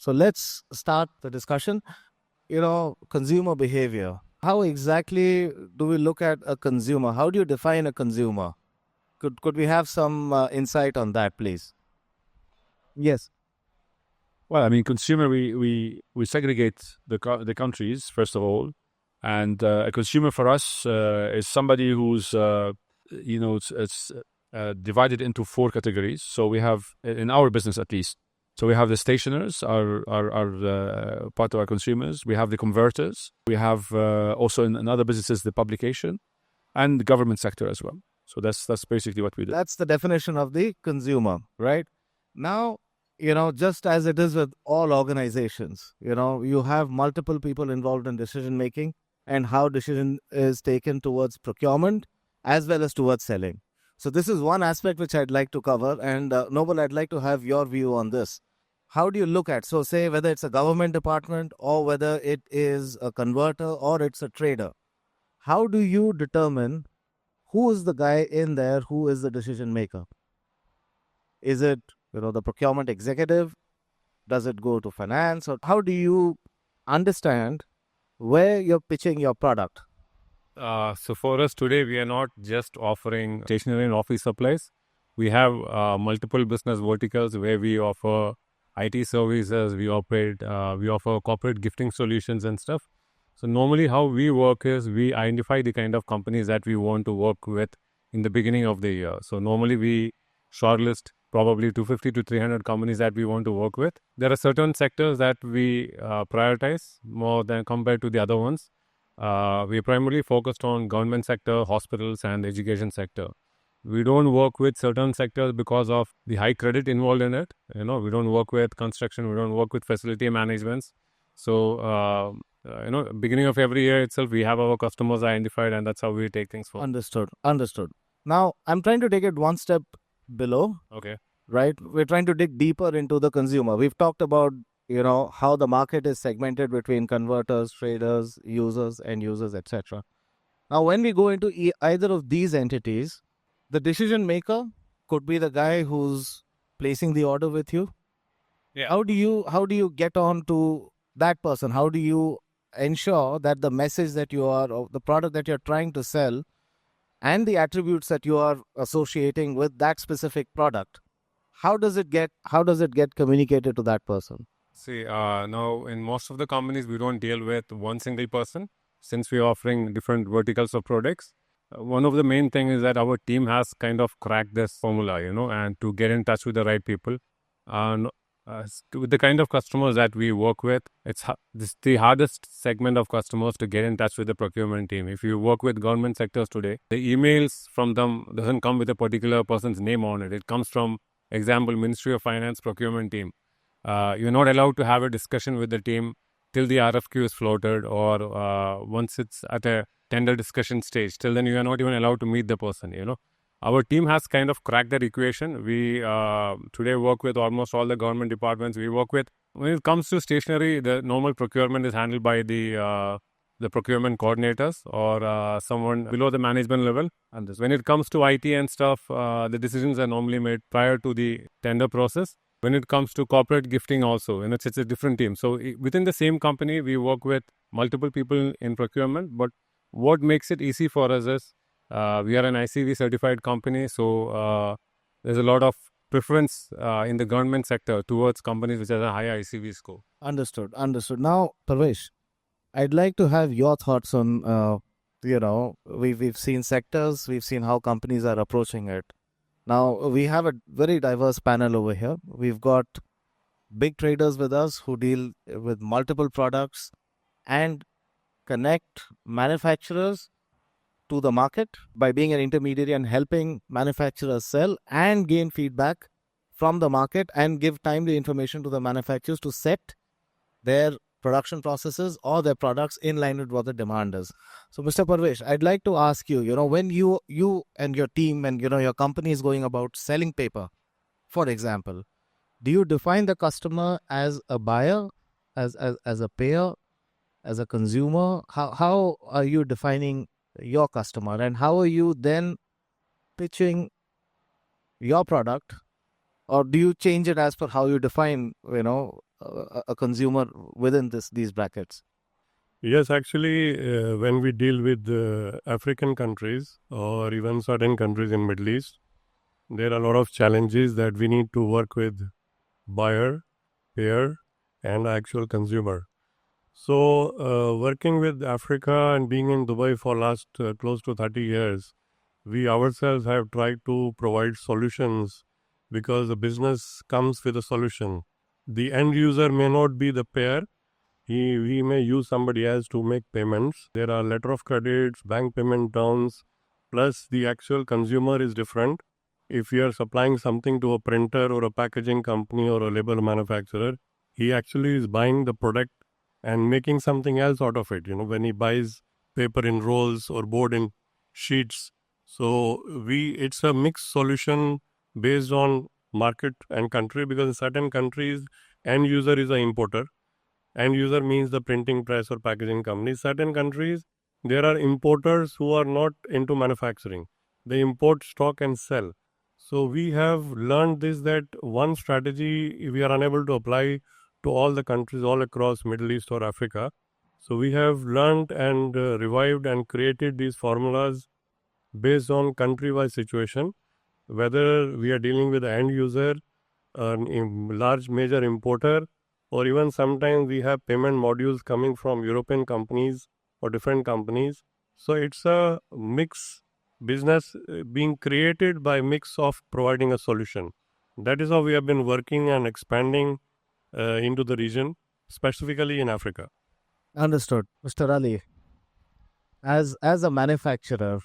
So let's start the discussion. Consumer behavior. How exactly do we look at a consumer? How do you define a consumer? Could we have some insight on that, please? Yes. Well, I mean, consumer, we segregate the countries, first of all. And a consumer for us is somebody who's, it's divided into four categories. So we have, in our business at least, so we have the stationers, are part of our consumers. We have the converters. We have also in other businesses, the publication and the government sector as well. So that's basically what we do. That's the definition of the consumer, right? Now, just as it is with all organizations, you have multiple people involved in decision making and how decision is taken towards procurement as well as towards selling. So this is one aspect which I'd like to cover. And Noble, I'd like to have your view on this. How do you look at, so say whether it's a government department or whether it is a converter or it's a trader, how do you determine who is the guy in there who is the decision maker? Is it, the procurement executive? Does it go to finance? Or how do you understand where you're pitching your product? So for us today, we are not just offering stationery and office supplies. We have multiple business verticals where we offer IT services, we offer corporate gifting solutions and stuff. So normally how we work is we identify the kind of companies that we want to work with in the beginning of the year. So normally we shortlist probably 250 to 300 companies that we want to work with. There are certain sectors that we prioritize more than compared to the other ones. We are primarily focused on government sector, hospitals and education sector. We don't work with certain sectors because of the high credit involved in it. We don't work with construction, we don't work with facility managements. So, beginning of every year itself, we have our customers identified and that's how we take things forward. Understood. Now, I'm trying to take it one step below. Okay. Right? We're trying to dig deeper into the consumer. We've talked about, how the market is segmented between converters, traders, users, end users, etc. Now, when we go into either of these entities, the decision maker could be the guy who's placing the order with you. Yeah. How do you get on to that person? How do you ensure that the message that you are, or the product that you're trying to sell and the attributes that you are associating with that specific product, how does it get communicated to that person? See, now in most of the companies, we don't deal with one single person since we're offering different verticals of products. One of the main things is that our team has kind of cracked this formula, and to get in touch with the right people. With the kind of customers that we work with, it's the hardest segment of customers to get in touch with the procurement team. If you work with government sectors today, the emails from them doesn't come with a particular person's name on it. It comes from, example, Ministry of Finance procurement team. You're not allowed to have a discussion with the team till the RFQ is floated or once it's at a tender discussion stage. Till then, you are not even allowed to meet the person, Our team has kind of cracked that equation. We today work with almost all the government departments. We work with, when it comes to stationery, the normal procurement is handled by the procurement coordinators or someone below the management level. And when it comes to IT and stuff, the decisions are normally made prior to the tender process. When it comes to corporate gifting also, it's a different team. So within the same company, we work with multiple people in procurement. But what makes it easy for us is we are an ICV certified company. So there's a lot of preference in the government sector towards companies which have a high ICV score. Understood. Now, Parvesh, I'd like to have your thoughts on, we've seen sectors, we've seen how companies are approaching it. Now, we have a very diverse panel over here. We've got big traders with us who deal with multiple products and connect manufacturers to the market by being an intermediary and helping manufacturers sell and gain feedback from the market and give timely information to the manufacturers to set their production processes or their products in line with what the demand is. So, Mr. Parvesh, I'd like to ask you, when you and your team and, your company is going about selling paper, for example, do you define the customer as a buyer, as a payer, as a consumer? How are you defining your customer and how are you then pitching your product? Or do you change it as per how you define, a consumer within these brackets? Yes, actually, when we deal with African countries or even certain countries in Middle East, there are a lot of challenges that we need to work with buyer, payer, and actual consumer. So, working with Africa and being in Dubai for last close to 30 years, we ourselves have tried to provide solutions because the business comes with a solution. The end user may not be the payer. He may use somebody else to make payments. There are letter of credits, bank payment terms, plus the actual consumer is different. If you are supplying something to a printer or a packaging company or a label manufacturer, he actually is buying the product and making something else out of it. When he buys paper in rolls or board in sheets. So it's a mixed solution based on market and country, because in certain countries, end user is an importer. End user means the printing press or packaging company. Certain countries, there are importers who are not into manufacturing. They import stock and sell. So we have learned this, that one strategy we are unable to apply to all the countries all across Middle East or Africa. So we have learned and revived and created these formulas based on country-wise situation, whether we are dealing with the end user, a large major importer, or even sometimes we have payment modules coming from European companies or different companies. So it's a mix business being created by mix of providing a solution. That is how we have been working and expanding into the region, specifically in Africa. Understood. Mr. Ali, as a manufacturer,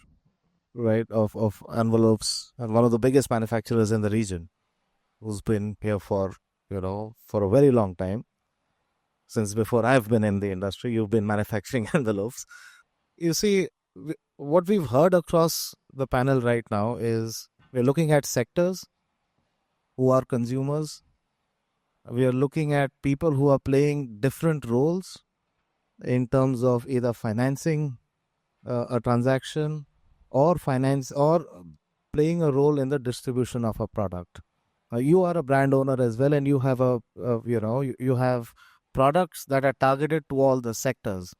right, of envelopes, and one of the biggest manufacturers in the region, who's been here for, for a very long time, since before I've been in the industry, you've been manufacturing envelopes. You see, what we've heard across the panel right now is we're looking at sectors who are consumers. We are looking at people who are playing different roles in terms of either financing a transaction or finance or playing a role in the distribution of a product. You are a brand owner as well, and you have you have products that are targeted to all the sectors.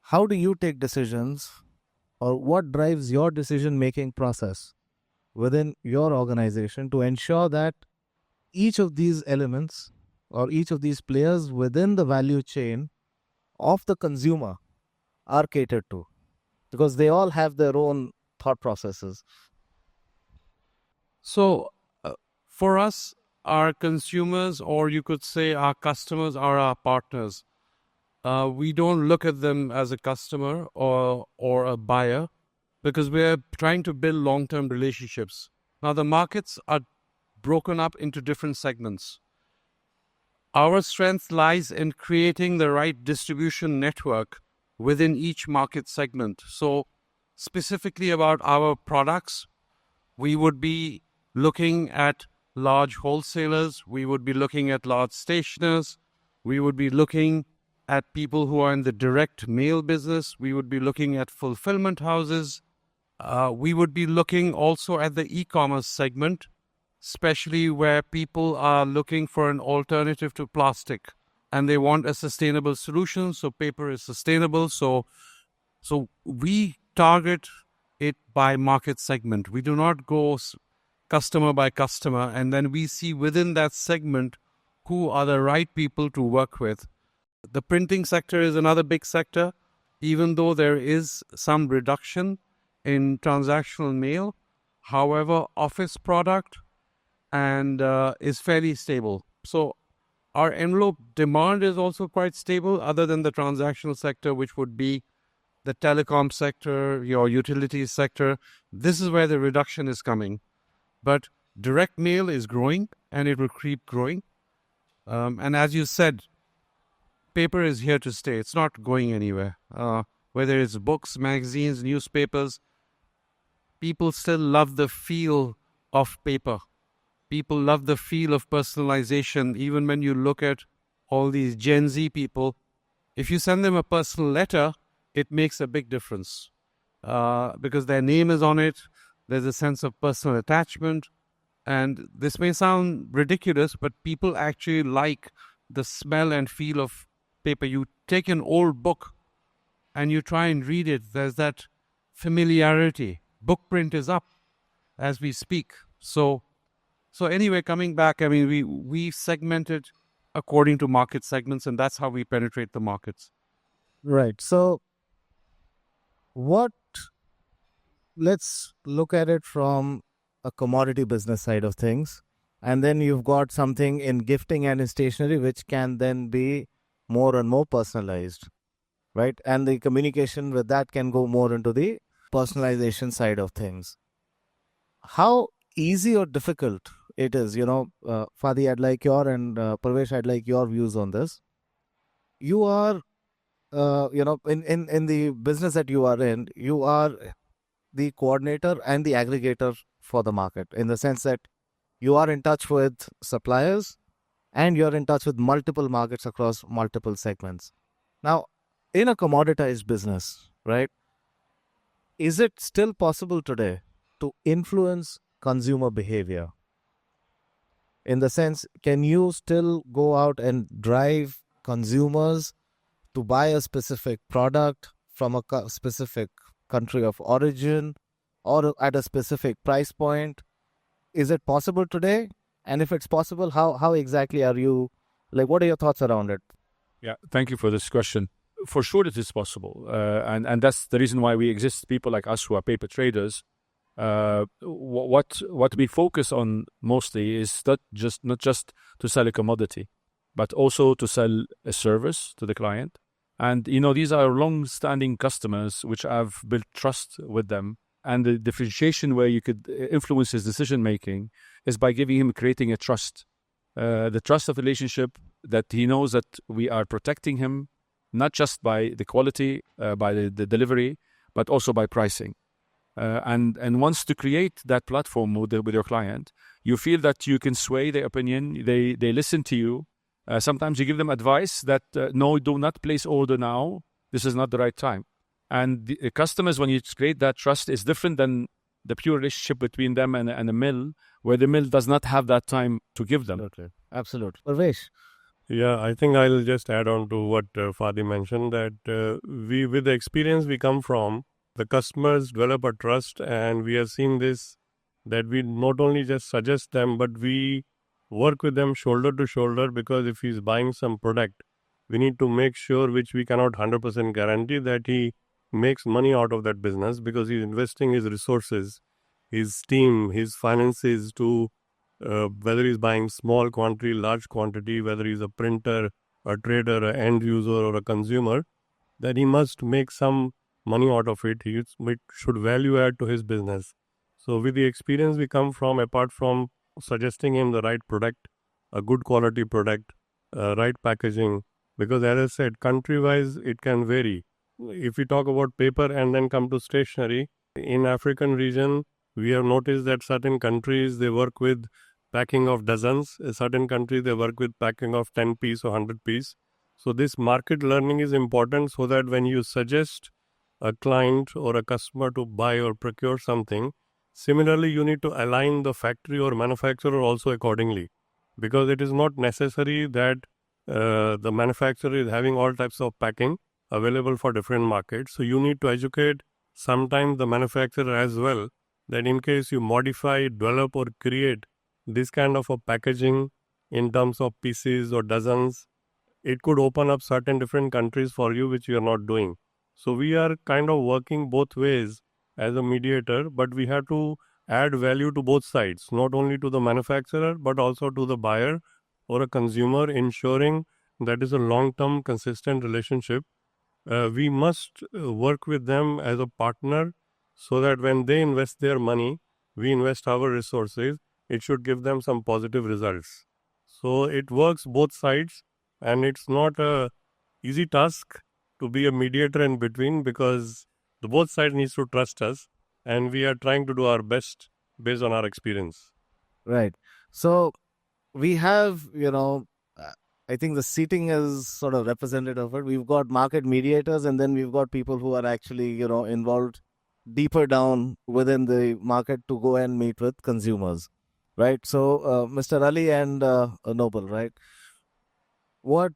How do you take decisions, or what drives your decision making process within your organization to ensure that each of these elements or each of these players within the value chain of the consumer are catered to? Because they all have their own thought processes. So, for us, our consumers, or you could say our customers, are our partners. We don't look at them as a customer or a buyer, because we're trying to build long-term relationships. Now, the markets are broken up into different segments. Our strength lies in creating the right distribution network within each market segment. So, specifically about our products, we would be looking at large wholesalers, we would be looking at large stationers, we would be looking at people who are in the direct mail business, we would be looking at fulfillment houses, we would be looking also at the e-commerce segment, especially where people are looking for an alternative to plastic and they want a sustainable solution. So paper is sustainable. So we target it by market segment. We do not go customer by customer, and then we see within that segment who are the right people to work with. The printing sector is another big sector. Even though there is some reduction in transactional mail, however, office product and is fairly stable. So our envelope demand is also quite stable, other than the transactional sector, which would be the telecom sector, your utilities sector. This is where the reduction is coming. But direct mail is growing, and it will keep growing. And as you said, paper is here to stay. It's not going anywhere. Whether it's books, magazines, newspapers, people still love the feel of paper. People love the feel of personalization. Even when you look at all these Gen Z people, if you send them a personal letter, it makes a big difference because their name is on it. There's a sense of personal attachment. And this may sound ridiculous, but people actually like the smell and feel of paper. You take an old book and you try and read it. There's that familiarity. Book print is up as we speak. So anyway, coming back, I mean, we segmented according to market segments, and that's how we penetrate the markets. Right. So, what, let's look at it from a commodity business side of things. And then you've got something in gifting and in stationery, which can then be more and more personalized, right? And the communication with that can go more into the personalization side of things. How easy or difficult it is, Fadi, I'd like your, and Parvesh, I'd like your views on this. You are, in the business that you are in, you are the coordinator and the aggregator for the market, in the sense that you are in touch with suppliers and you're in touch with multiple markets across multiple segments. Now, in a commoditized business, right, is it still possible today to influence consumer behavior? In the sense, can you still go out and drive consumers to buy a specific product from a specific country of origin or at a specific price point? Is it possible today? And if it's possible, how exactly are you, like, what are your thoughts around it? Yeah, thank you for this question. For sure, it is possible, and that's the reason why we exist. People like us who are paper traders. What we focus on mostly is not just to sell a commodity, but also to sell a service to the client. And these are long-standing customers which have built trust with them. And the differentiation where you could influence his decision making is by creating a trust, the trust of relationship, that he knows that we are protecting him, not just by the quality, by the delivery, but also by pricing. And once to create that platform with your client, you feel that you can sway their opinion. They listen to you. Sometimes you give them advice that no, do not place order now. This is not the right time. And the customers, when you create that trust, is different than the pure relationship between them and a mill, where the mill does not have that time to give them. Absolutely. Parvesh? Yeah, I think I'll just add on to what Fadi mentioned, that with the experience we come from, the customers develop a trust, and we have seen this, that we not only just suggest them, but we work with them shoulder to shoulder, because if he's buying some product, we need to make sure, which we cannot 100% guarantee, that he makes money out of that business, because he's investing his resources, his team, his finances to whether he's buying small quantity, large quantity, whether he's a printer, a trader, an end user, or a consumer, that he must make some money out of it. It should value add to his business. So with the experience we come from, apart from suggesting him the right product, a good quality product, right packaging, because as I said, country-wise, it can vary. If we talk about paper and then come to stationery, in African region, we have noticed that certain countries, they work with packing of dozens. In certain countries, they work with packing of 10 piece or 100 piece. So this market learning is important, so that when you suggest a client or a customer to buy or procure something, similarly, you need to align the factory or manufacturer also accordingly, because it is not necessary that the manufacturer is having all types of packing available for different markets. So you need to educate sometimes the manufacturer as well, that in case you modify, develop, or create this kind of a packaging in terms of pieces or dozens, it could open up certain different countries for you, which you are not doing. So we are kind of working both ways as a mediator, but we have to add value to both sides, not only to the manufacturer, but also to the buyer or a consumer, ensuring that is a long-term consistent relationship. We must work with them as a partner, so that when they invest their money, we invest our resources, it should give them some positive results. So it works both sides, and it's not a easy task to be a mediator in between, because the both sides needs to trust us, and we are trying to do our best based on our experience. Right. So we have, I think the seating is sort of representative of it. We've got market mediators, and then we've got people who are actually, involved deeper down within the market to go and meet with consumers, right? So, Mr. Ali and Noble, right? what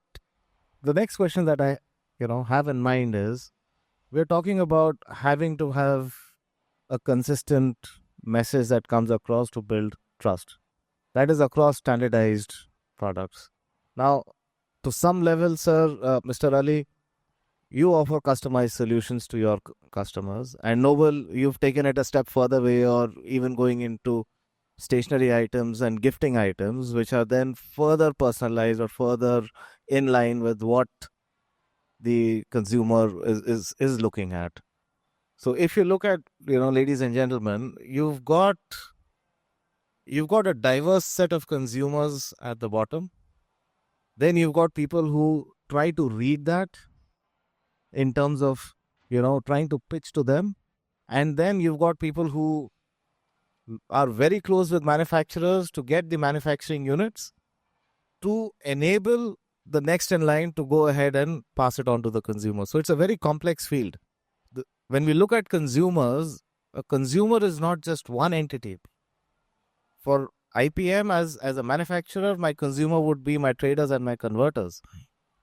the next question that I have in mind is, we're talking about having to have a consistent message that comes across to build trust. That is across standardized products. Now, to some level, sir, Mr. Ali, you offer customized solutions to your customers, and Noble, you've taken it a step further way, or even going into stationery items and gifting items, which are then further personalized or further in line with what the consumer is looking at. So if you look at, ladies and gentlemen, you've got a diverse set of consumers at the bottom. Then you've got people who try to read that in terms of, trying to pitch to them. And then you've got people who are very close with manufacturers to get the manufacturing units to enable the next in line to go ahead and pass it on to the consumer. So it's a very complex field. When we look at consumers, a consumer is not just one entity. For IPM, as a manufacturer, my consumer would be my traders and my converters.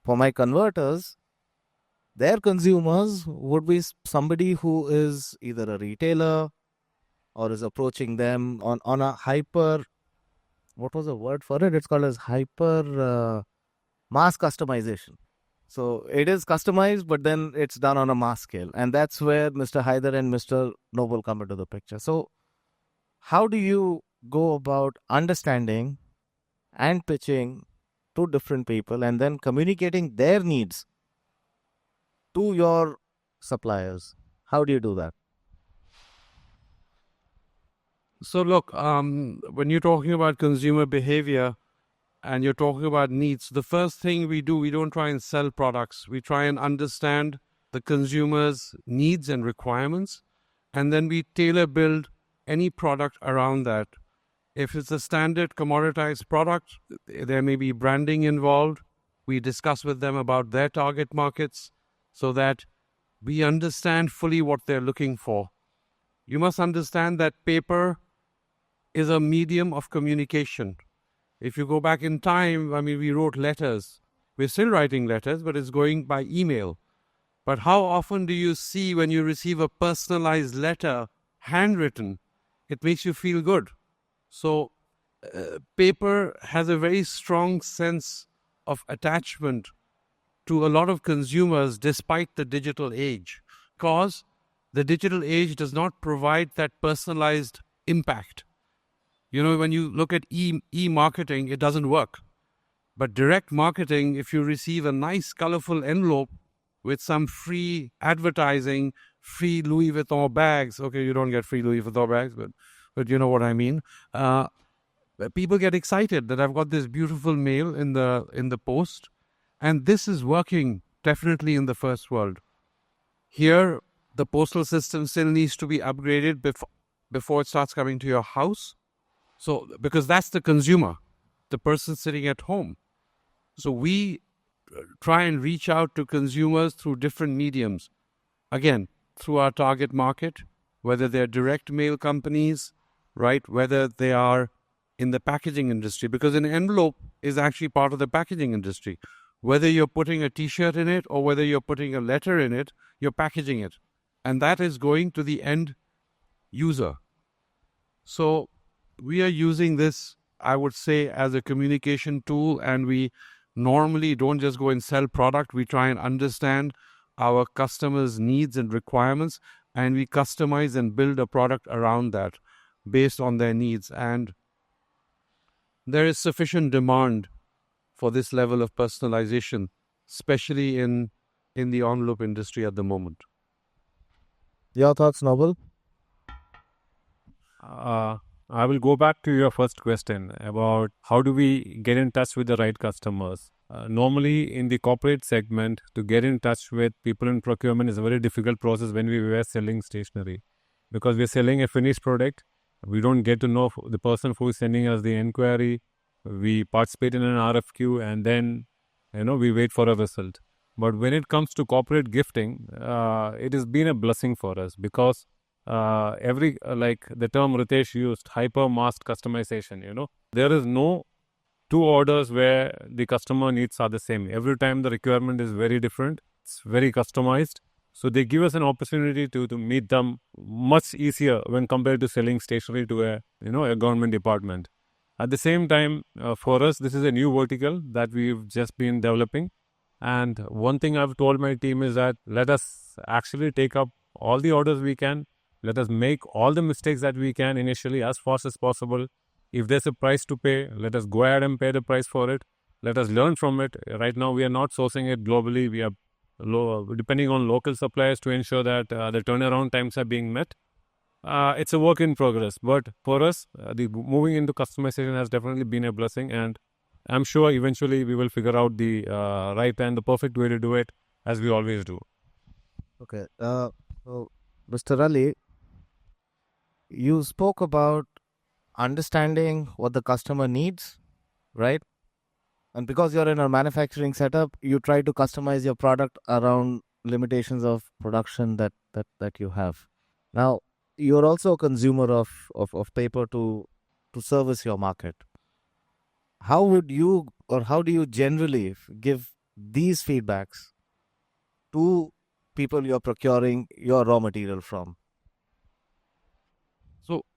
For my converters, their consumers would be somebody who is either a retailer or is approaching them on a hyper, what was the word for it? It's called as hyper mass customization. So it is customized, but then it's done on a mass scale. And that's where Mr. Haider and Mr. Noble come into the picture. So how do you go about understanding and pitching to different people and then communicating their needs to your suppliers? How do you do that? So look, when you're talking about consumer behavior and you're talking about needs, the first thing we do, we don't try and sell products. We try and understand the consumer's needs and requirements, and then we tailor build any product around that. If it's a standard commoditized product, there may be branding involved. We discuss with them about their target markets so that we understand fully what they're looking for. You must understand that paper is a medium of communication. If you go back in time, we wrote letters. We're still writing letters, but it's going by email. But how often do you see when you receive a personalized letter, handwritten? It makes you feel good. So paper has a very strong sense of attachment to a lot of consumers despite the digital age, because the digital age does not provide that personalized impact. When you look at e-marketing, it doesn't work. But direct marketing, if you receive a nice colorful envelope with some free advertising, free Louis Vuitton bags, okay, you don't get free Louis Vuitton bags, but you know what I mean. People get excited that I've got this beautiful mail in the post, and this is working definitely in the first world. Here, the postal system still needs to be upgraded before it starts coming to your house. So, because that's the consumer, the person sitting at home. So we try and reach out to consumers through different mediums. Again, through our target market, whether they're direct mail companies, right? Whether they are in the packaging industry, because an envelope is actually part of the packaging industry. Whether you're putting a t-shirt in it or whether you're putting a letter in it, you're packaging it. And that is going to the end user. So we are using this, I would say, as a communication tool, and we normally don't just go and sell product. We try and understand our customers' needs and requirements, and we customize and build a product around that based on their needs. And there is sufficient demand for this level of personalization, especially in the envelope industry at the moment. Your thoughts, Noble? I will go back to your first question about how do we get in touch with the right customers. Normally, in the corporate segment, to get in touch with people in procurement is a very difficult process when we were selling stationery, because we're selling a finished product. We don't get to know the person who is sending us the inquiry. We participate in an RFQ and then, we wait for a result. But when it comes to corporate gifting, it has been a blessing for us, because like the term Ritesh used, hyper mass customization, there is no two orders where the customer needs are the same. Every time the requirement is very different. It's very customized. So they give us an opportunity to meet them much easier when compared to selling stationery to a government department. At the same time, for us, this is a new vertical that we've just been developing. And one thing I've told my team is that let us actually take up all the orders we can. Let us make all the mistakes that we can initially as fast as possible. If there's a price to pay, let us go ahead and pay the price for it. Let us learn from it. Right now, we are not sourcing it globally. We are depending on local suppliers to ensure that the turnaround times are being met. It's a work in progress, but for us, the moving into customization has definitely been a blessing, and I'm sure eventually we will figure out the right and the perfect way to do it, as we always do. Okay. So, Mr. Ali, you spoke about understanding what the customer needs, right? And because you're in a manufacturing setup, you try to customize your product around limitations of production that you have. Now, you're also a consumer of paper to service your market. How would you, or how do you generally give these feedbacks to people you're procuring your raw material from?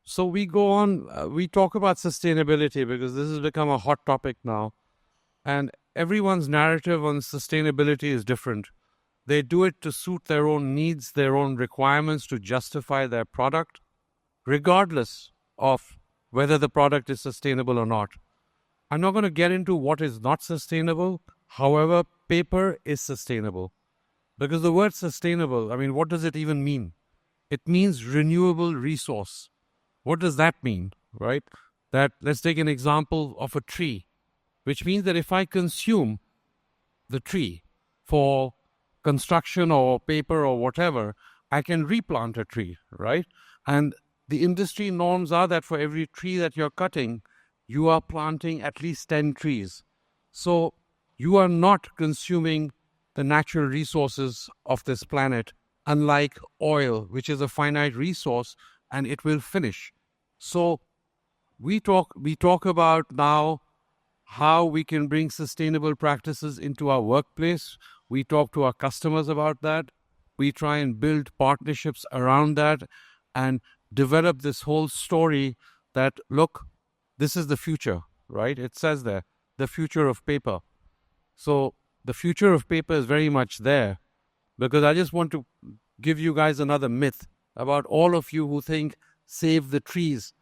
So we go on, we talk about sustainability because this has become a hot topic now. And everyone's narrative on sustainability is different. They do it to suit their own needs, their own requirements to justify their product, regardless of whether the product is sustainable or not. I'm not going to get into what is not sustainable. However, paper is sustainable. Because the word sustainable, I mean, what does it even mean? It means renewable resource. What does that mean, right? That let's take an example of a tree, which means that if I consume the tree for construction or paper or whatever, I can replant a tree, right? And the industry norms are that for every tree that you're cutting, you are planting at least 10 trees. So you are not consuming the natural resources of this planet, unlike oil, which is a finite resource and it will finish. So we talk about now how we can bring sustainable practices into our workplace. We talk to our customers about that. We try and build partnerships around that and develop this whole story that, look, this is the future, right? It says there, the future of paper. So the future of paper is very much there, because I just want to give you guys another myth about all of you who think save the trees.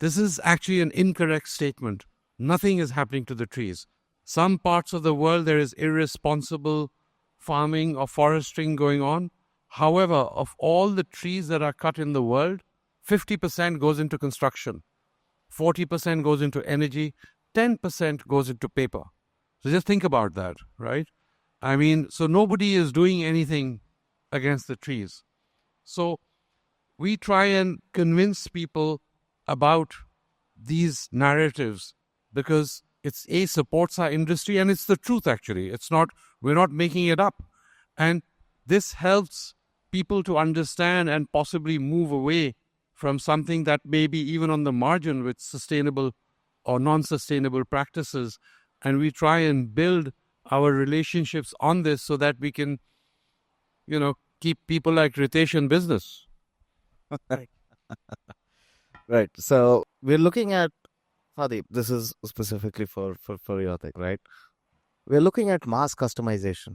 This is actually an incorrect statement. Nothing is happening to the trees. Some parts of the world there is irresponsible farming or forestering going on. However, of all the trees that are cut in the world, 50% goes into construction, 40% goes into energy, 10% goes into paper. So just think about that, right? I mean, so nobody is doing anything against the trees. So we try and convince people about these narratives because it's supports our industry, and it's the truth actually. It's not, we're not making it up. And this helps people to understand and possibly move away from something that may be even on the margin with sustainable or non-sustainable practices. And we try and build our relationships on this so that we can, keep people like Ritesh in business. Right. So we're looking at, Fadi, this is specifically for your thing, right? We're looking at mass customization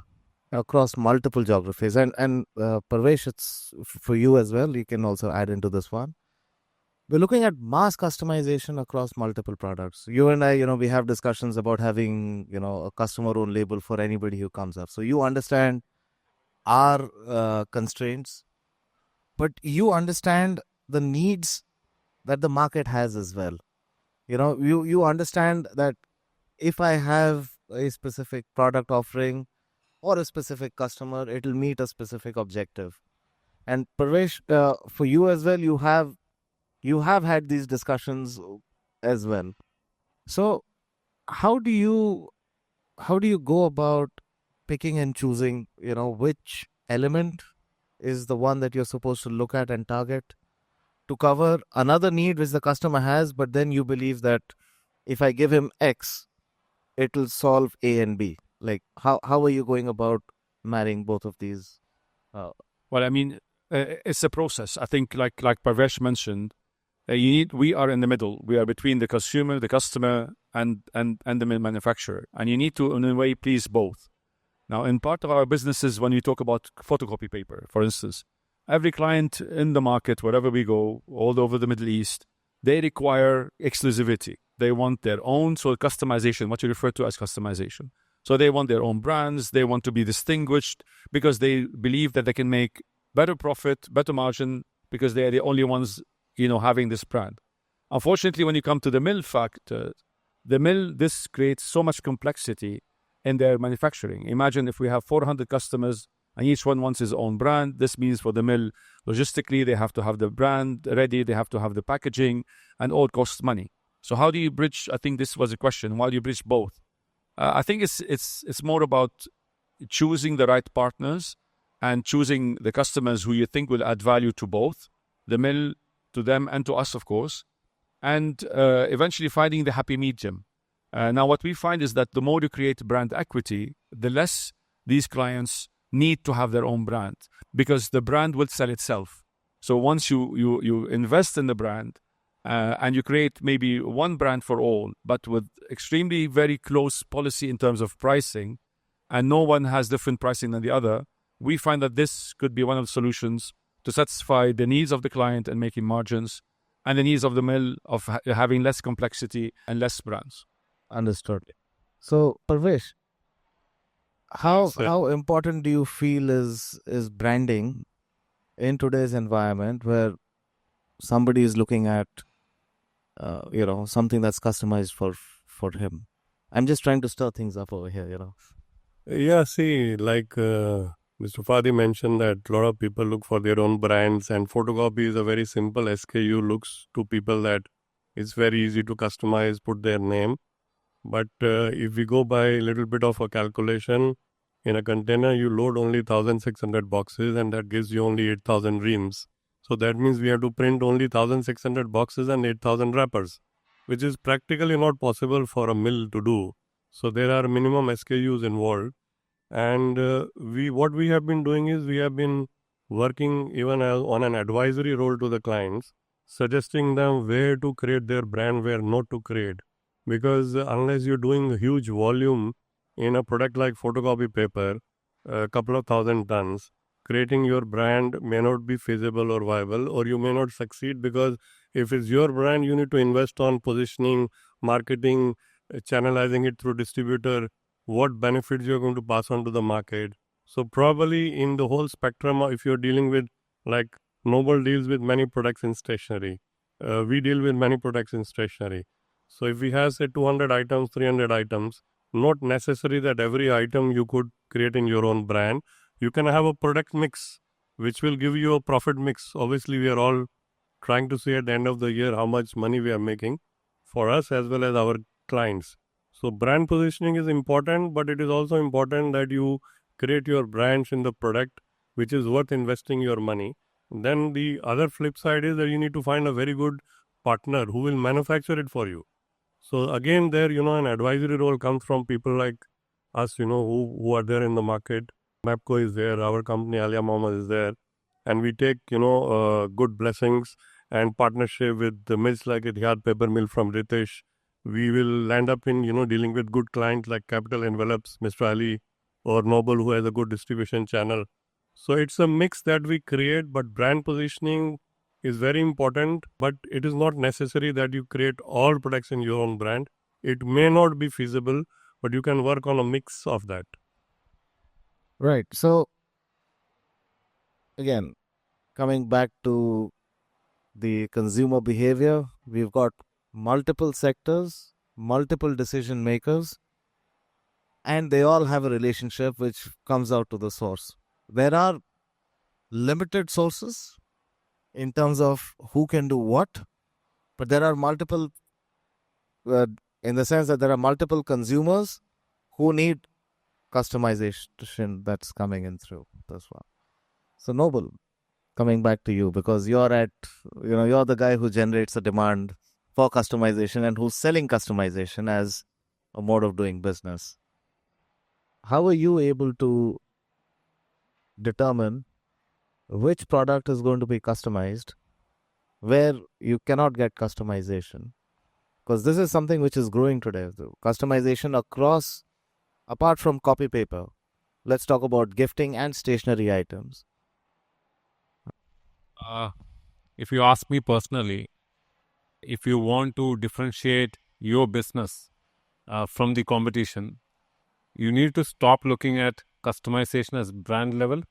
across multiple geographies. And Parvesh, it's for you as well. You can also add into this one. We're looking at mass customization across multiple products. You and I, we have discussions about having, a customer-owned label for anybody who comes up. So you understand our constraints, but you understand the needs that the market has as well. You understand that if I have a specific product offering or a specific customer, it'll meet a specific objective. And Parvesh, for you as well, you have had these discussions as well. So how do you go about picking and choosing, which element is the one that you're supposed to look at and target to cover another need which the customer has, but then you believe that if I give him X, it'll solve A and B. Like how are you going about marrying both of these? Well, I mean, it's a process. I think, like Parvesh mentioned, we are in the middle. We are between the consumer, the customer, and the manufacturer, and you need to, in a way, please both. Now, in part of our businesses, when we talk about photocopy paper, for instance, every client in the market, wherever we go, all over the Middle East, they require exclusivity. They want their own, so customization, what you refer to as customization. So they want their own brands. They want to be distinguished because they believe that they can make better profit, better margin, because they are the only ones, having this brand. Unfortunately, when you come to the mill factor, this creates so much complexity in their manufacturing. Imagine if we have 400 customers and each one wants his own brand. This means for the mill, logistically, they have to have the brand ready, they have to have the packaging, and all costs money. So how do you bridge? I think this was a question. How do you bridge both? I think it's more about choosing the right partners and choosing the customers who you think will add value to both the mill, to them, and to us, of course, and eventually finding the happy medium. Now, what we find is that the more you create brand equity, the less these clients need to have their own brand, because the brand will sell itself. So once you invest in the brand and you create maybe one brand for all, but with extremely very close policy in terms of pricing, and no one has different pricing than the other, we find that this could be one of the solutions to satisfy the needs of the client and making margins, and the needs of the mill of having less complexity and less brands. Understood. So, Parvesh, how important do you feel is branding in today's environment where somebody is looking at something that's customized for him? I'm just trying to stir things up over here. Yeah, see, like Mr. Fadi mentioned that a lot of people look for their own brands, and photocopy is a very simple SKU. Looks to people that it's very easy to customize, put their name. But if we go by a little bit of a calculation, in a container you load only 1,600 boxes, and that gives you only 8,000 reams. So that means we have to print only 1,600 boxes and 8,000 wrappers, which is practically not possible for a mill to do. So there are minimum SKUs involved. And what we have been doing is we have been working even on an advisory role to the clients, suggesting them where to create their brand, where not to create. Because unless you're doing a huge volume in a product like photocopy paper, a couple of thousand tons, creating your brand may not be feasible or viable, or you may not succeed, because if it's your brand, you need to invest on positioning, marketing, channelizing it through distributor, what benefits you're going to pass on to the market. So probably in the whole spectrum, if you're dealing with, like Noble deals with many products in stationery, we deal with many products in stationery. So if we have say 200 items, 300 items, not necessary that every item you could create in your own brand. You can have a product mix which will give you a profit mix. Obviously, we are all trying to see at the end of the year how much money we are making for us as well as our clients. So brand positioning is important, but it is also important that you create your brands in the product which is worth investing your money. Then the other flip side is that you need to find a very good partner who will manufacture it for you. So again, there, an advisory role comes from people like us, who are there in the market. MAPCO is there, our company Alia Mohammed is there, and we take, good blessings and partnership with the mills like Etihad Paper Mill from Ritesh. We will land up in, dealing with good clients like Capital Envelopes, Mr. Ali, or Noble, who has a good distribution channel. So it's a mix that we create, but brand positioning is very important, but it is not necessary that you create all products in your own brand. It may not be feasible, but you can work on a mix of that. Right. So, again, coming back to the consumer behavior, we've got multiple sectors, multiple decision makers, and they all have a relationship which comes out to the source. There are limited sources in terms of who can do what, but there are multiple, in the sense that there are multiple consumers who need customization that's coming in through this one. So, Noble, coming back to you, because you're the guy who generates the demand for customization and who's selling customization as mode of doing business. How are you able to determine which product is going to be customized where you cannot get customization? Because this is something which is growing today. The customization across, apart from copy paper, let's talk about gifting and stationery items. If you ask me personally, if you want to differentiate your business from the competition, you need to stop looking at customization as brand level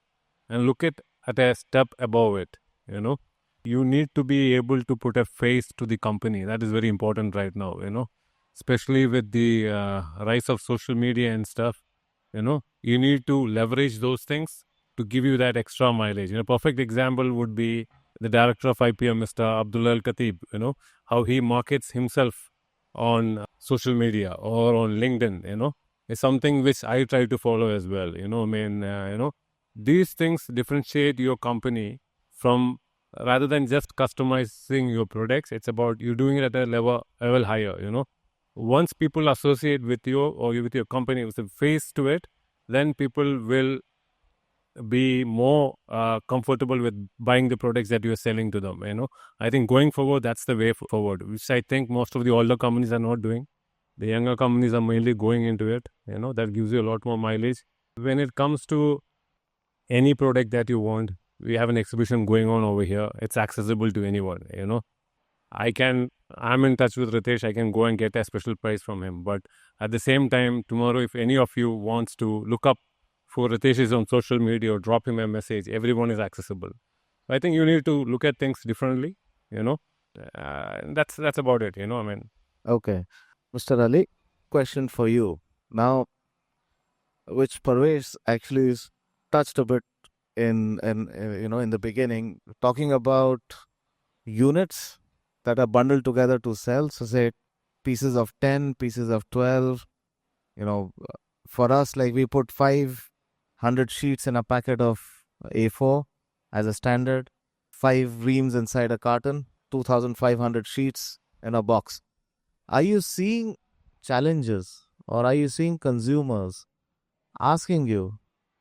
and look at a step above it. You need to be able to put a face to the company. That is very important right now, especially with the rise of social media and stuff. You need to leverage those things to give you that extra mileage. Perfect example would be the director of IPM, Mr. Abdullah Al Khatib, how he markets himself on social media or on LinkedIn, is something which I try to follow as well. These things differentiate your company from, rather than just customizing your products, it's about you doing it at a level higher. Once people associate with you or with your company with a face to it, then people will be more comfortable with buying the products that you're selling to them. I think going forward, that's the way forward, which I think most of the older companies are not doing. The younger companies are mainly going into it. That gives you a lot more mileage. When it comes to any product that you want, we have an exhibition going on over here. It's accessible to anyone. I'm in touch with Ritesh. I can go and get a special price from him. But at the same time, tomorrow, if any of you wants to look up for Ritesh's on social media or drop him a message, everyone is accessible. I think you need to look at things differently. That's about it. Okay. Mr. Ali, question for you. Now, which Parvesh actually is touched a bit in the beginning, talking about units that are bundled together to sell. So say pieces of 10, pieces of 12. For us, like we put 500 sheets in a packet of A4 as a standard, 5 reams inside a carton, 2,500 sheets in a box. Are you seeing challenges or are you seeing consumers asking you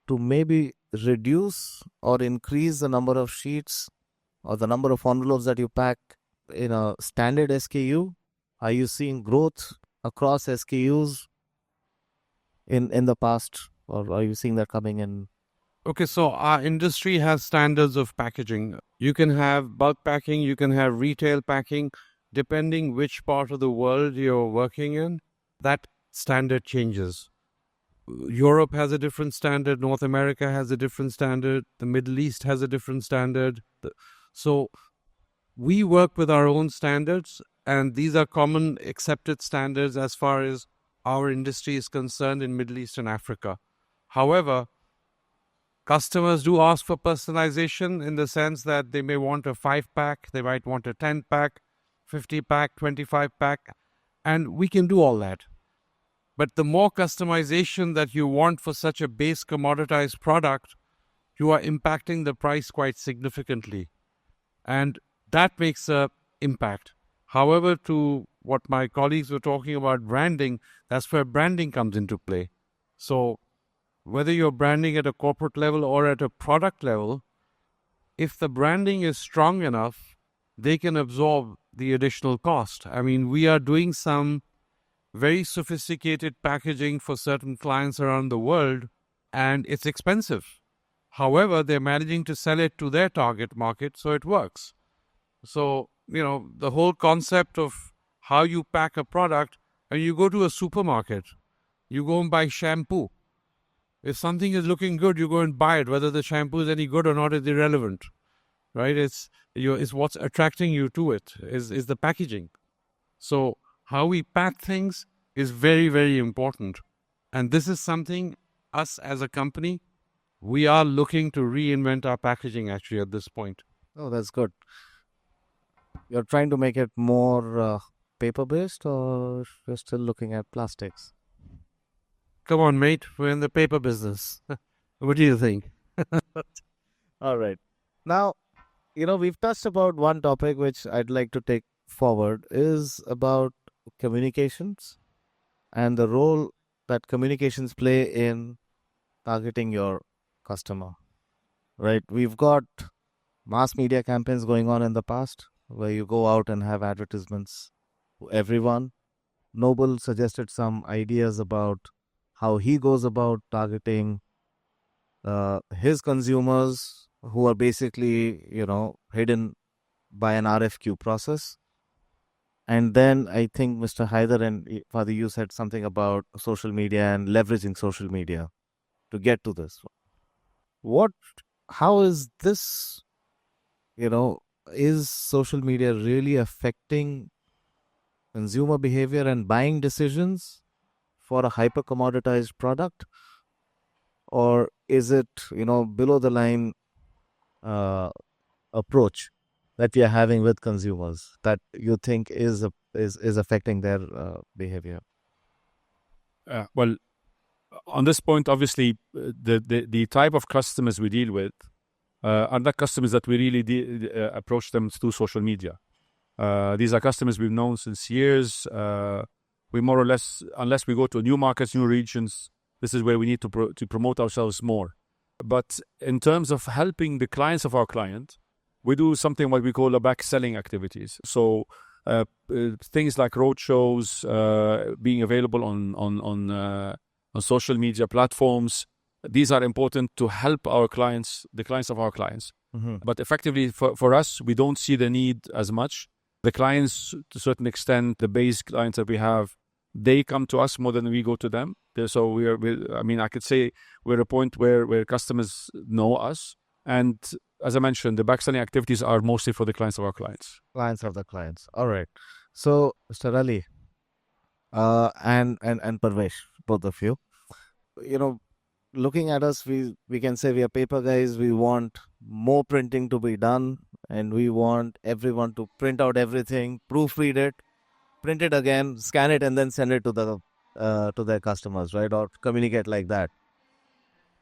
to maybe reduce or increase the number of sheets or the number of envelopes that you pack in a standard SKU? Are you seeing growth across SKUs in the past, or are you seeing that coming in? Okay, so our industry has standards of packaging. You can have bulk packing, you can have retail packing, depending which part of the world you're working in, that standard changes. Europe has a different standard, North America has a different standard, the Middle East has a different standard. So we work with our own standards, and these are common accepted standards as far as our industry is concerned in Middle East and Africa. However, customers do ask for personalization in the sense that they may want a 5-pack, they might want a 10-pack, 50-pack, 25-pack, and we can do all that. But the more customization that you want for such a base commoditized product, you are impacting the price quite significantly. And that makes an impact. However, to what my colleagues were talking about branding, that's where branding comes into play. So whether you're branding at a corporate level or at a product level, if the branding is strong enough, they can absorb the additional cost. I mean, we are doing some very sophisticated packaging for certain clients around the world, and it's expensive. However, they're managing to sell it to their target market, so it works. So, the whole concept of how you pack a product, and you go to a supermarket, you go and buy shampoo. If something is looking good, you go and buy it. Whether the shampoo is any good or not is irrelevant, right? It's what's attracting you to it, is the packaging. So how we pack things is very, very important. And this is something, us as a company, we are looking to reinvent our packaging actually at this point. Oh, that's good. You're trying to make it more paper-based, or you're still looking at plastics? Come on, mate, we're in the paper business. What do you think? All right. Now, we've touched about one topic which I'd like to take forward is about communications and the role that communications play in targeting your customer, right? We've got mass media campaigns going on in the past where you go out and have advertisements to everyone. Noble suggested some ideas about how he goes about targeting his consumers who are basically, hidden by an RFQ process. And then I think Mr. Haider and Father, you said something about social media and leveraging social media to get to this. What, how is this, is social media really affecting consumer behavior and buying decisions for a hyper commoditized product? Or is it, below the line approach that we are having with consumers that you think is affecting their behavior? Well, on this point, obviously, the type of customers we deal with are not customers that we really approach them through social media. These are customers we've known since years. We more or less, unless we go to new markets, new regions, this is where we need to promote ourselves more. But in terms of helping the clients of our client, we do something what we call a back-selling activities. So things like roadshows, being available on social media platforms, these are important to help our clients, the clients of our clients. Mm-hmm. But effectively, for us, we don't see the need as much. The clients, to a certain extent, the base clients that we have, they come to us more than we go to them. So I could say we're at a point where customers know us. And as I mentioned, the back-selling activities are mostly for the clients of our clients. Clients of the clients. All right. So, Mr. Ali and Parvesh, both of you, looking at us, we can say we are paper guys. We want more printing to be done, and we want everyone to print out everything, proofread it, print it again, scan it, and then send it to their customers, right? Or communicate like that.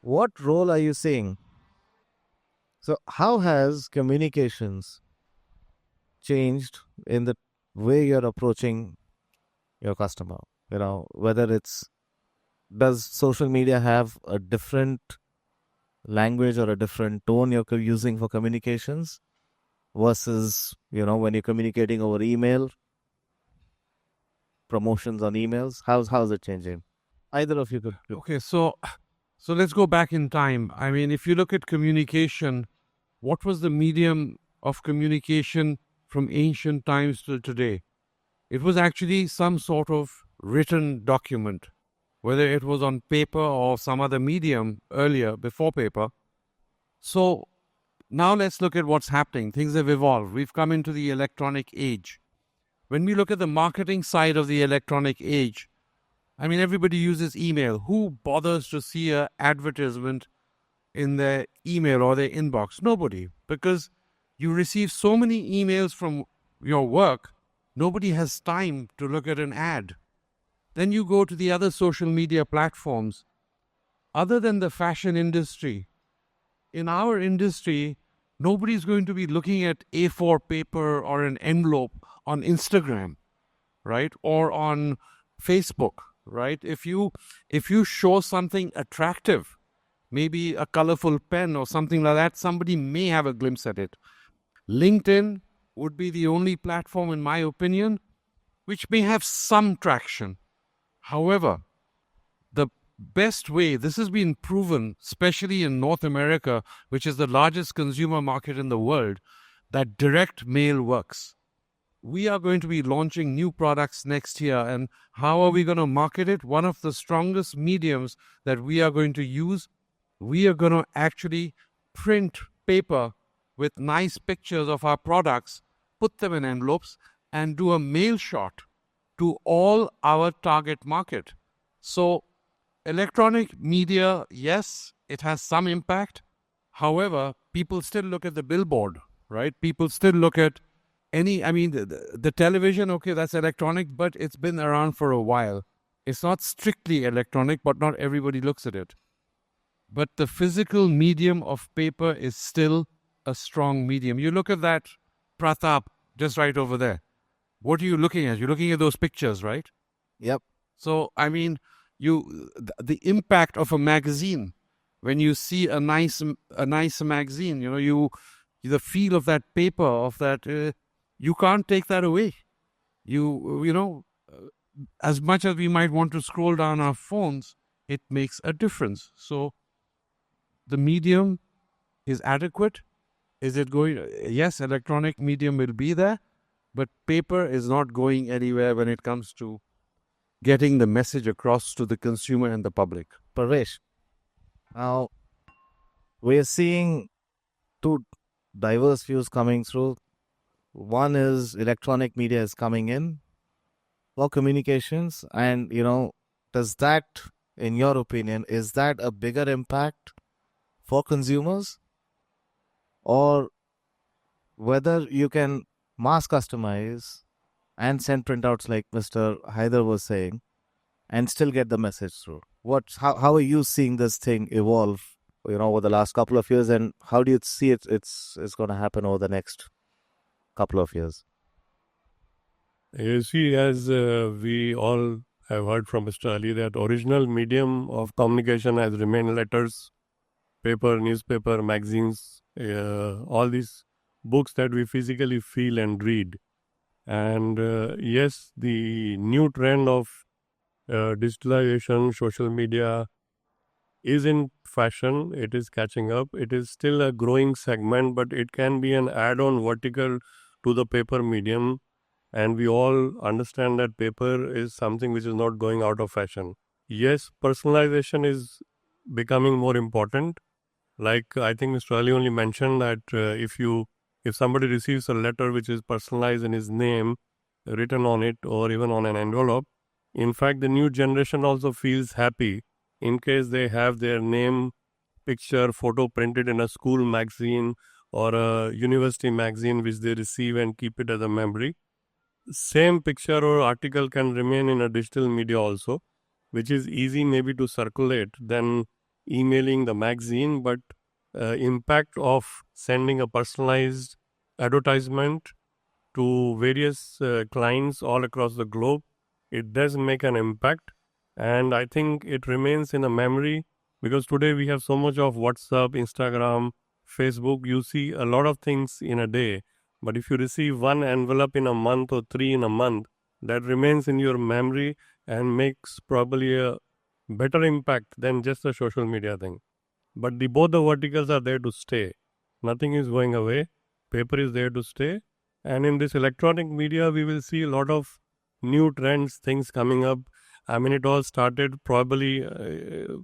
What role are you seeing? So, how has communications changed in the way you're approaching your customer? Whether does social media have a different language or a different tone you're using for communications versus, when you're communicating over email, promotions on emails? How's it changing? Either of you could. Okay, so let's go back in time. I mean, if you look at communication, what was the medium of communication from ancient times till today? It was actually some sort of written document, whether it was on paper or some other medium earlier, before paper. So now let's look at what's happening. Things have evolved. We've come into the electronic age. When we look at the marketing side of the electronic age, I mean, everybody uses email. Who bothers to see an advertisement in their email or their inbox? Nobody, because you receive so many emails from your work, nobody has time to look at an ad. Then you go to the other social media platforms. Other than the fashion industry, in our industry, nobody's going to be looking at A4 paper or an envelope on Instagram, right? Or on Facebook, right? If you show something attractive, maybe a colorful pen or something like that, somebody may have a glimpse at it. LinkedIn would be the only platform, in my opinion, which may have some traction. However, the best way, this has been proven, especially in North America, which is the largest consumer market in the world, that direct mail works. We are going to be launching new products next year, and how are we going to market it? One of the strongest mediums that we are going to use, we are going to actually print paper with nice pictures of our products, put them in envelopes, and do a mail shot to all our target market. So electronic media, yes, it has some impact. However, people still look at the billboard, right? People still look at the television, okay, that's electronic, but it's been around for a while. It's not strictly electronic, but not everybody looks at it. But the physical medium of paper is still a strong medium. You look at that Pratap just right over there. What are you looking at? You're looking at those pictures, right? Yep. So, I mean, the impact of a magazine, when you see a nice magazine, the feel of that paper, of that, you can't take that away. As much as we might want to scroll down our phones, it makes a difference. So the medium is adequate. Is it going? Yes, electronic medium will be there, but paper is not going anywhere when it comes to getting the message across to the consumer and the public. Parvesh, now we're seeing two diverse views coming through. One is electronic media is coming in for communications, and does that, in your opinion, is that a bigger impact for consumers, or whether you can mass customize and send printouts like Mr. Haider was saying and still get the message through? How are you seeing this thing evolve, over the last couple of years, and how do you see it's going to happen over the next couple of years? You see, as we all have heard from Mr. Ali, that original medium of communication has remained letters, paper, newspaper, magazines, all these books that we physically feel and read. And yes, the new trend of digitalization, social media is in fashion. It is catching up. It is still a growing segment, but it can be an add-on vertical to the paper medium. And we all understand that paper is something which is not going out of fashion. Yes, personalization is becoming more important. Like I think Mr. Ali only mentioned that if somebody receives a letter which is personalized in his name written on it or even on an envelope, in fact, the new generation also feels happy in case they have their name, picture, photo printed in a school magazine or a university magazine which they receive and keep it as a memory. Same picture or article can remain in a digital media also, which is easy maybe to circulate than emailing the magazine, but impact of sending a personalized advertisement to various clients all across the globe, it does make an impact. And I think it remains in a memory because today we have so much of WhatsApp, Instagram, Facebook. You see a lot of things in a day. But if you receive one envelope in a month or three in a month, that remains in your memory and makes probably a better impact than just a social media thing. But both the verticals are there to stay. Nothing is going away. Paper is there to stay. And in this electronic media, we will see a lot of new trends, things coming up. I mean, it all started probably,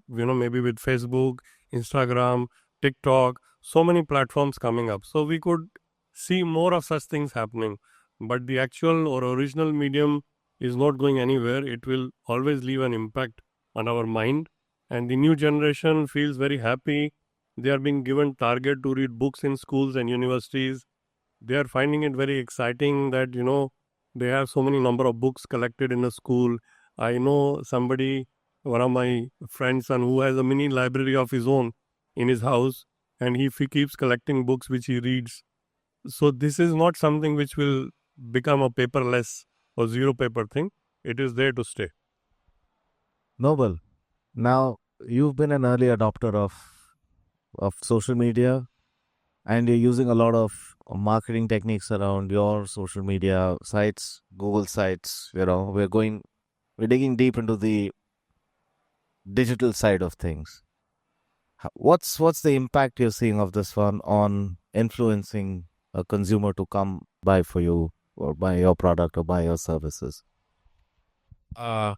maybe with Facebook, Instagram, TikTok, so many platforms coming up. So we could see more of such things happening. But the actual or original medium is not going anywhere. It will always leave an impact on our mind. And the new generation feels very happy. They are being given target to read books in schools and universities. They are finding it very exciting that, they have so many number of books collected in a school. I know somebody, one of my friends, and who has a mini library of his own in his house, and he keeps collecting books which he reads. So this is not something which will become a paperless or zero paper thing. It is there to stay. Noble, now you've been an early adopter of social media, and you're using a lot of marketing techniques around your social media sites, Google sites. We're digging deep into the digital side of things. What's the impact you're seeing of this one on influencing a consumer to come buy for you or buy your product or buy your services? Let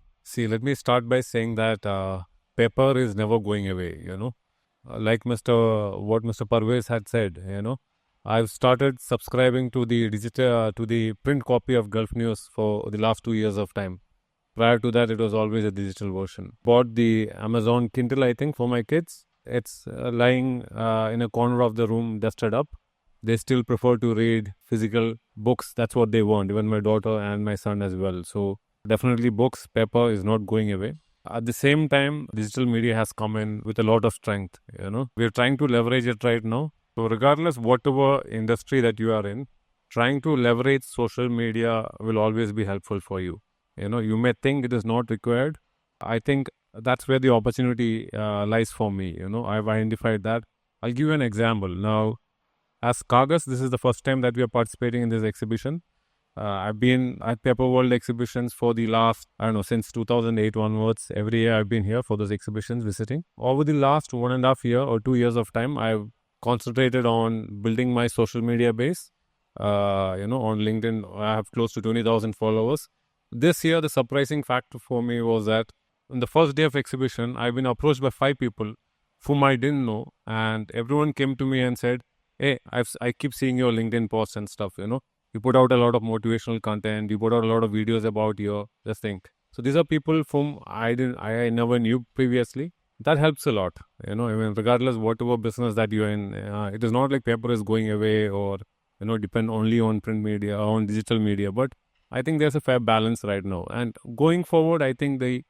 me start by saying that paper is never going away, like what Mr. Parvez had said, I've started subscribing to the digital, to the print copy of Gulf News for the last 2 years of time. Prior to that, it was always a digital version. Bought the Amazon Kindle, I think, for my kids. It's lying in a corner of the room, dusted up. They still prefer to read physical books. That's what they want, even my daughter and my son as well. So definitely books, paper is not going away. At the same time, digital media has come in with a lot of strength. We're trying to leverage it right now. So regardless whatever industry that you are in, trying to leverage social media will always be helpful for you. You may think it is not required. I think that's where the opportunity lies for me. I've identified that. I'll give you an example. Now, as Kagas, this is the first time that we are participating in this exhibition. I've been at Paperworld exhibitions for the last, I don't know, since 2008 onwards. Every year I've been here for those exhibitions visiting. Over the last 1.5 year or 2 years of time, I've concentrated on building my social media base. On LinkedIn, I have close to 20,000 followers. This year, the surprising factor for me was that on the first day of exhibition, I've been approached by 5 people whom I didn't know, and everyone came to me and said, "Hey, I keep seeing your LinkedIn posts and stuff. You put out a lot of motivational content. You put out a lot of videos about your this thing." So these are people whom I never knew previously. That helps a lot. Regardless whatever business that you're in, it is not like paper is going away or depend only on print media or on digital media. But I think there's a fair balance right now. And going forward, I think the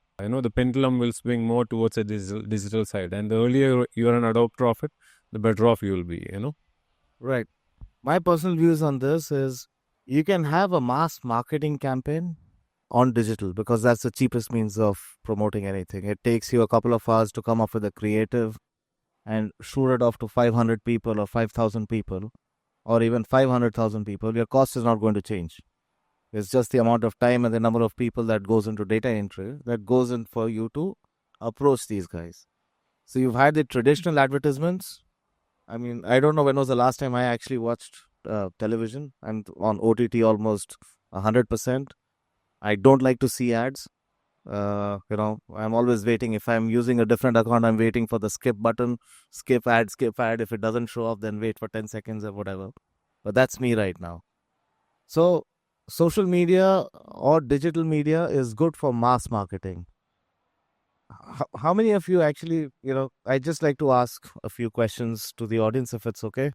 pendulum will swing more towards a digital side. And the earlier you're an adopter of it, the better off you will be. Right. My personal views on this is you can have a mass marketing campaign on digital because that's the cheapest means of promoting anything. It takes you a couple of hours to come up with a creative and shoot it off to 500 people or 5,000 people or even 500,000 people. Your cost is not going to change. It's just the amount of time and the number of people that goes into data entry that goes in for you to approach these guys. So you've had the traditional advertisements. I mean, I don't know when was the last time I actually watched television, and on OTT almost 100%. I don't like to see ads. I'm always waiting. If I'm using a different account, I'm waiting for the skip button, skip ad. If it doesn't show up, then wait for 10 seconds or whatever. But that's me right now. So social media or digital media is good for mass marketing. How many of you actually, I just like to ask a few questions to the audience if it's okay.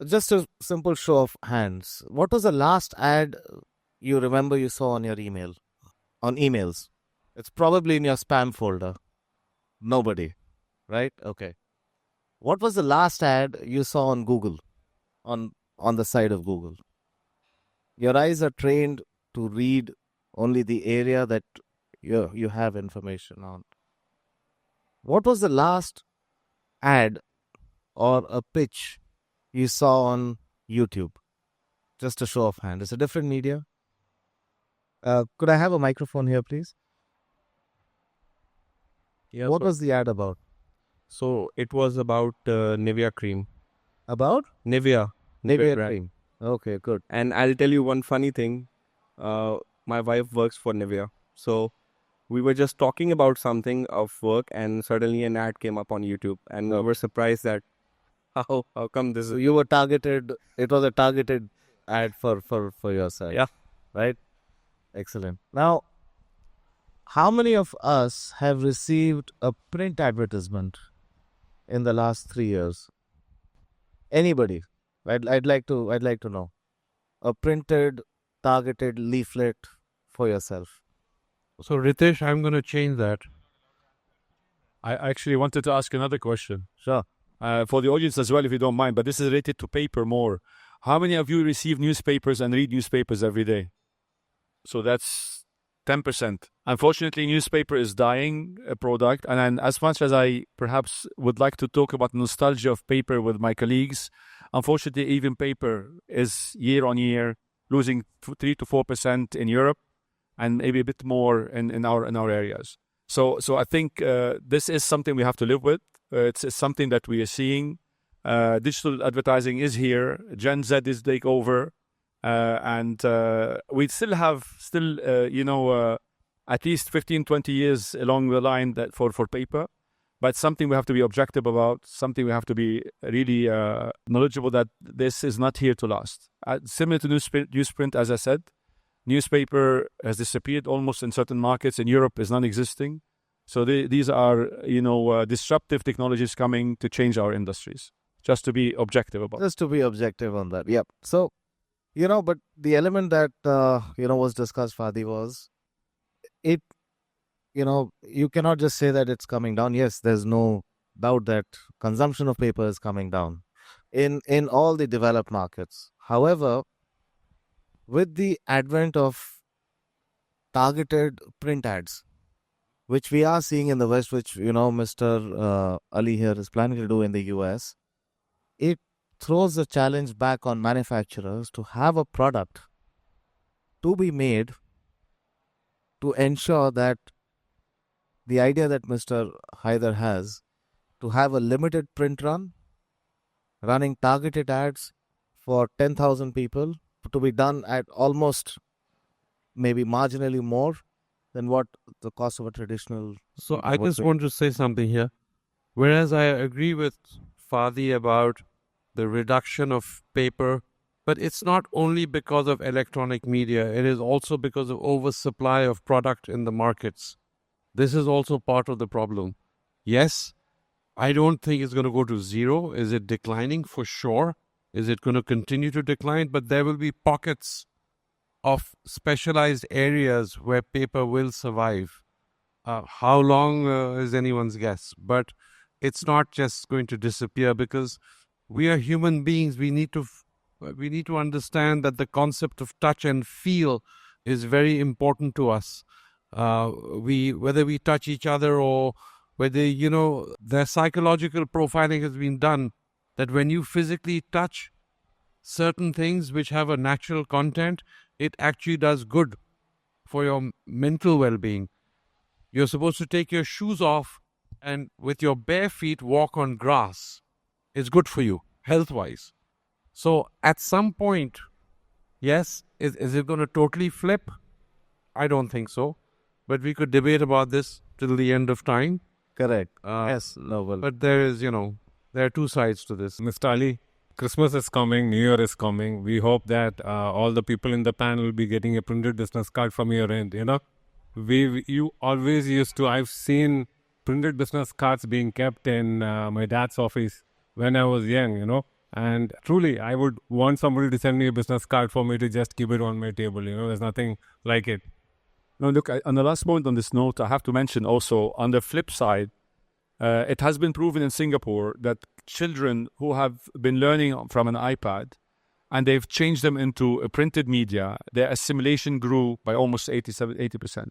Just a simple show of hands. What was the last ad you remember you saw on your email? On emails? It's probably in your spam folder. Nobody, right? Okay. What was the last ad you saw on Google? On the side of Google? Your eyes are trained to read only the area that you have information on. What was the last ad or a pitch you saw on YouTube? Just a show of hand. It's a different media. Could I have a microphone here, please? Yeah. What was the ad about? So it was about Nivea cream. About? Nivea. Nivea brand. cream. Okay, good. And I'll tell you one funny thing. My wife works for Nivea. So we were just talking about something of work and suddenly an ad came up on YouTube. And we were surprised that how come this So is... you were targeted. It was a targeted ad for your side. Yeah. Right? Excellent. Now, how many of us have received a print advertisement in the last 3 years? Anybody? I'd like to know. A printed, targeted leaflet for yourself. So, Ritesh, I'm going to change that. I actually wanted to ask another question. Sure. For the audience as well, if you don't mind, but this is related to paper more. How many of you receive newspapers and read newspapers every day? So that's 10%. Unfortunately, newspaper is dying a product. And as much as I perhaps would like to talk about nostalgia of paper with my colleagues, unfortunately, even paper is year on year losing 3 to 4% in Europe and maybe a bit more in our areas. So I think this is something we have to live with. It's something that we are seeing. Digital advertising is here. Gen Z is take over. And we still have at least 15, 20 years along the line that for paper. But something we have to be objective about, something we have to be really knowledgeable that this is not here to last. Similar to newsprint, as I said, newspaper has disappeared almost in certain markets. In Europe, is non-existing. So these are, disruptive technologies coming to change our industries. Just to be objective about. Just to be objective on that. Yep. So, but the element that, was discussed, Fadi, was it, you cannot just say that it's coming down. Yes, there's no doubt that consumption of paper is coming down in all the developed markets. However, with the advent of targeted print ads, which we are seeing in the West, which, Mr. Ali here is planning to do in the US. It throws the challenge back on manufacturers to have a product to be made to ensure that the idea that Mr. Haider has to have a limited print run, running targeted ads for 10,000 people to be done at almost maybe marginally more than what the cost of a traditional. So I just want to say something here. Whereas I agree with Fadi about the reduction of paper, but it's not only because of electronic media, it is also because of oversupply of product in the markets. This is also part of the problem. Yes, I don't think it's going to go to zero. Is it declining? For sure. Is it going to continue to decline? But there will be pockets of specialized areas where paper will survive. How long is anyone's guess? But it's not just going to disappear because we are human beings. We need to understand that the concept of touch and feel is very important to us. Whether we touch each other or whether, their psychological profiling has been done that when you physically touch certain things which have a natural content, it actually does good for your mental well-being. You're supposed to take your shoes off and with your bare feet walk on grass. It's good for you, health-wise. So at some point, yes, is it going to totally flip? I don't think so. But we could debate about this till the end of time. Correct. Yes. No, well. But there are two sides to this. Mr. Ali, Christmas is coming, New Year is coming. We hope that all the people in the panel will be getting a printed business card from your end. You always used to. I've seen printed business cards being kept in my dad's office when I was young. And truly, I would want somebody to send me a business card for me to just keep it on my table. There's nothing like it. No, look, on the last point on this note, I have to mention also on the flip side, it has been proven in Singapore that children who have been learning from an iPad and they've changed them into a printed media, their assimilation grew by almost 80%.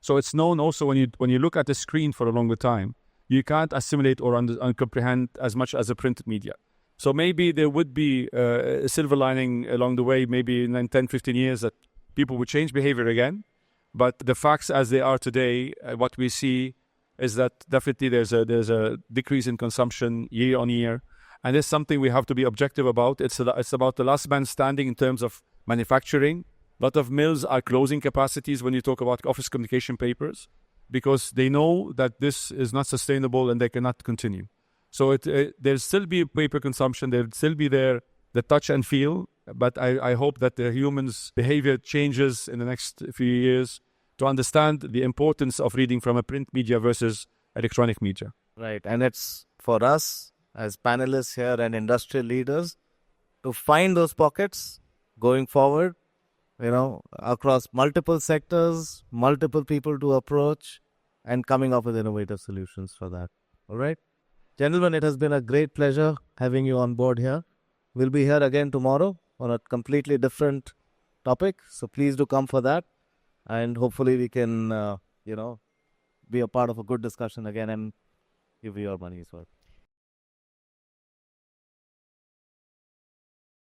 So it's known also when you look at the screen for a longer time, you can't assimilate or comprehend as much as a printed media. So maybe there would be a silver lining along the way, maybe in 10, 15 years that people would change behavior again. But the facts as they are today, what we see is that definitely there's a decrease in consumption year on year. And it's something we have to be objective about. It's about the last man standing in terms of manufacturing. A lot of mills are closing capacities when you talk about office communication papers because they know that this is not sustainable and they cannot continue. So there'll still be paper consumption. There'll still be the touch and feel. But I hope that the humans' behavior changes in the next few years to understand the importance of reading from a print media versus electronic media. Right. And it's for us as panelists here and industrial leaders to find those pockets going forward, across multiple sectors, multiple people to approach and coming up with innovative solutions for that. All right. Gentlemen, it has been a great pleasure having you on board here. We'll be here again tomorrow on a completely different topic. So please do come for that. And hopefully we can, be a part of a good discussion again and give you your money's worth.